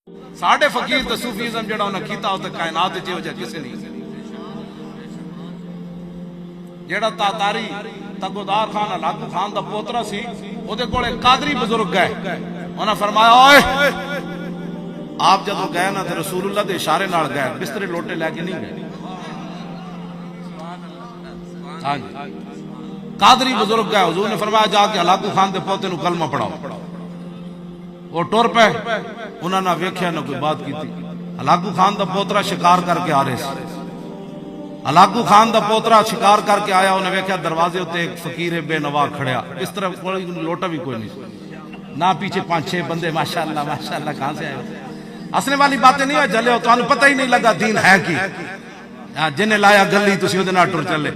ساڈے فقیر تے صوفیزم جڑا انہاں کیتا او تے کائنات وچ جا کسے نہیں جڑا تاتاری تگودار خان علاقو خان دا پوترا سی او دے کول ایک قادری بزرگ گئے انہاں فرمایا اوئے آپ جدوں گئے نا تے رسول اللہ دے اشارے نال گئے بسترے لوٹے لے کے نہیں گئے ہاں جی قادری بزرگ گئے حضور نے فرمایا جا کے علاقو خان دے پوتے نو کلمہ پڑھاؤ وہ ٹر پہ انہوں نے ویکھیا نہ کوئی بات کی تھی علاقو خان دا پوترا شکار کر کے آ رہے سے علاقو خان دا پوترا شکار کر کے آیا انہیں ویکھیا دروازے ہوتے ایک فقیر بے نوا کھڑیا اس طرح کوئی لوٹا بھی کوئی نہیں نہ پیچھے 5-6 بندے ماشاءاللہ کہاں سے آئے ہسنے والی باتیں نہیں ہوئے جلے ہو تو انہوں پتہ ہی نہیں لگا دین ہے کی جنہیں لایا گلی تسی وہ دینا ٹر چلے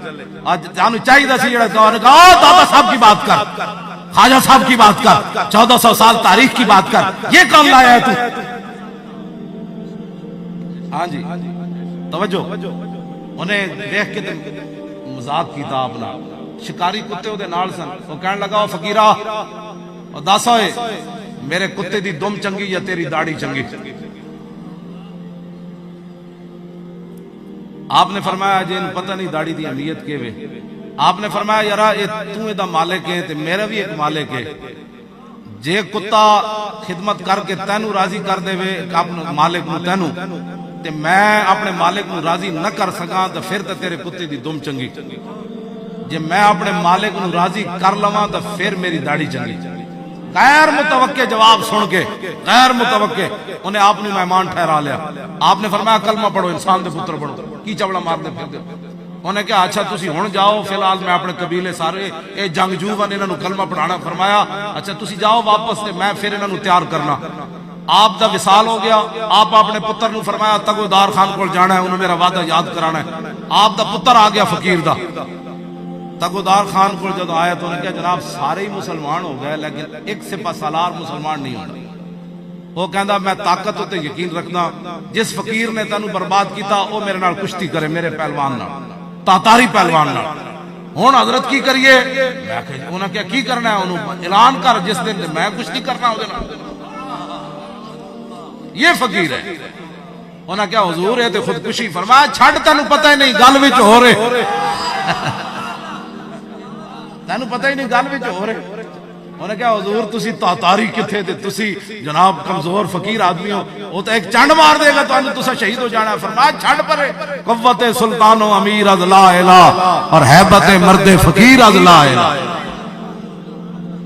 آج جانو چاہی دا سی جڑا کہا دادا صاحب کی بات کر خواجہ صاحب کی بات کر 1400 سال تاریخ کی بات کر یہ کام لایا ہے تو ہاں جی توجہ انہیں دیکھ کے مذاق کیتا اپنا شکاری کتے وہ دے نال سن وہ کہنے لگا وہ فقیرہ اور دس ہوئے میرے کتے دی دم چنگی یا تیری داڑھی چنگی آپ نے فرمایا جی انہوں پتہ نہیں داڑھی دی اہمیت کے وے آپ نے فرمایا یارا تو دا مالک ہے تے میرا بھی ایک مالک ہے جے کتا خدمت کر کے تینوں راضی کر دے وے اپنے مالک نو تینوں تے میں اپنے مالک نو راضی نہ کر سکاں تو پھر تے تیرے کتے دی دم چنگی جے میں اپنے مالک نو راضی کر لواں تو پھر میری داڑھی چنگی غیر متوقع جواب سن کے غیر متوقع انہیں آپ نے مہمان ٹھہرا لیا آپ نے فرمایا کلمہ پڑھو انسان دے پتر پڑھو کی چوڑا مار دے پھر دے انہیں کہا اچھا تسی ہون جاؤ فی الحال میں اپنے قبیلے سارے اے جنگجو ون انہاں نو کلمہ پڑھانا فرمایا اچھا تسی جاؤ واپس تے میں پھر انہاں نو تیار کرنا آپ دا وصال ہو گیا آپ اپنے پتر نو فرمایا تگودار خان کول جانا ہے انہوں میرا وعدہ یاد کرانا ہے آپ دا پتر آ گیا فقیر دا تگودار خان کو جب آیا تو انہوں نے کہا جناب سارے ہی مسلمان ہو گئے لیکن ایک سپہ سالار مسلمان نہیں ہونا وہ کہندا میں طاقت ہوتے یقین رکھنا جس فقیر نے تینوں برباد کیتا وہ میرے نال کشتی کرے میرے پہلوان نال تاتاری پہلوان نال ہون حضرت کی کریے انہوں نے کی کرنا ہے انہوں اعلان کر جس دن میں کشتی کرنا ہو دینا یہ فقیر ہے انہوں نے کہا حضور ہے تے خودکشی فرمایا چھڑ تینوں پتہ ہی نہیں گل وچ ہو رہے تینوں پتہ ہی نہیں گل وچ ہو رہے انہوں نے کہا حضور تسی تاتاری کتھے تے تسی جناب کمزور فقیر آدمی ہو وہ تو ایک چنڈ مار دے گا تو انہوں تسا شہید ہو جانا ہے فرمایا چھڑ پرے قوت سلطان و امیر از لا الہ اور حیبت مرد فقیر از لا الہ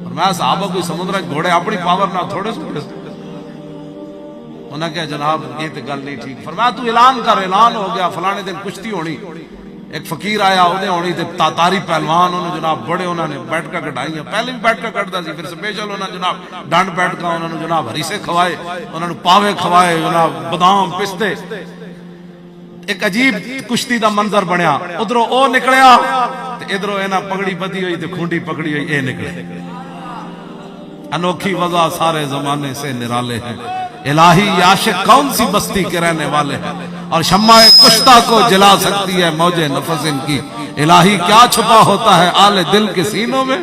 فرمایا صحابہ کوئی سمندر گھوڑے اپنی پاور نہ تھوڑے سکتے انہوں نے کہا جناب یہ تے گل نہیں ٹھیک فرمایا تو اعلان کر اعلان ہو گیا فلانے دن کشتی ہونی ایک فقیر آیا انہیں ہونی تے تاتاری پہلوان انہوں جناب بڑے انہوں نے بیٹھ کا کٹائی ہیں پہلے بھی بیٹھ کا کٹتا سی پھر سپیشل انہوں جناب ڈانڈ بیٹھ کا انہوں جناب ہریسے کھوائے انہوں نے پاوے کھوائے جناب بادام پستے ایک عجیب کشتی دا منظر بنیا ادھروں او نکلیا تے ادھروں اینا پگڑی بدی ہوئی تے کھونڈی پکڑی ہوئی اے نکلے انوکھی وضع سارے زمانے سے نرالے ہیں الہی عاشق کون سی بستی کے رہنے والے ہیں اور شمع کشتہ کو جلا سکتی ہے موج نفس ان کی الہی کیا چھپا ہوتا ہے آل دل کے سینوں میں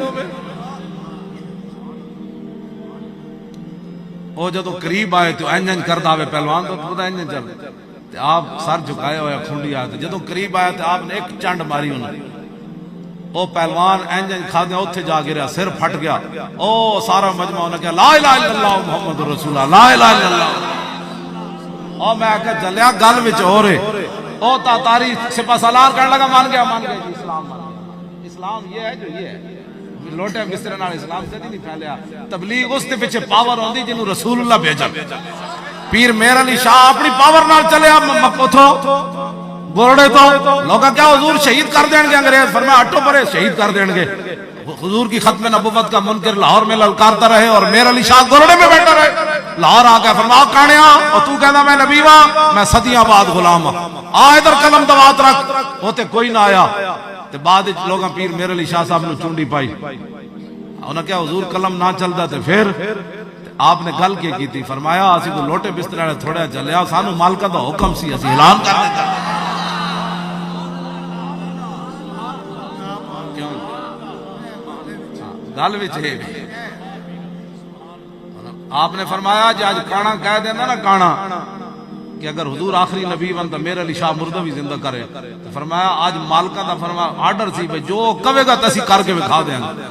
وہ جدو قریب آئے تو انجن کر داوے پہلوان تو پتہ انجن چل آپ سر جھکائے ہوئے کھنڈی آئے تو جدو قریب آئے تو آپ نے ایک چنڈ ماری انہوں وہ پہلوان انجن کھا دیا اتھے جا گریا سر پھٹ گیا او سارا مجمع انہوں نے کہا لا الہ الا اللہ محمد رسول اللہ لا الہ الا اللہ اور میں آکے جلیا گل وچ ہو رہے او تاتاری سپہ سالار کرنے لگا مان گیا جی اسلام یہ ہے جو یہ ہے لوٹے مصر نال اسلام سے نہیں پھیلیا تبلیغ اس دے پیچھے پاور ہوندی جنوں رسول اللہ بھیجا پیر میر علی شاہ اپنی پاور نال چلیا اتھوں گورڑے تو لوگا کیا حضور شہید کر دیں گے انگریز فرمایا ہٹو پرے شہید کر دیں گے حضور کی ختم نبوت کا منکر لاہور میں للکارتا رہے اور میر علی شاہ گورڑے میں بیٹھا رہے لاہور آگیا فرمایا کانیا اور تو کہنا میں نبی ہاں میں صدیاں بعد غلام ہاں آ ادھر قلم دوات رکھ ہوتے کوئی نہ آیا تے بعد لوگاں پیر میر علی شاہ صاحب نے چونڈی پائی انہوں نے کہا حضور قلم نہ چلدا تے پھر آپ نے گل کی تھی فرمایا اسی کو لوٹے بستر تھوڑا چلیا سانو مالکا دا حکم سی اسی اعلان کر دیتا گل وچ ہے آپ نے فرمایا جی آج کانا کہہ دینا نا کانا کہ اگر حضور آخری نبی بن تو میرے علی شاہ مردہ بھی زندہ کرے. تو فرمایا آج مالکہ دا فرمایا آرڈر سی جو کہے گا تسی کر کے بکھا دیں گے.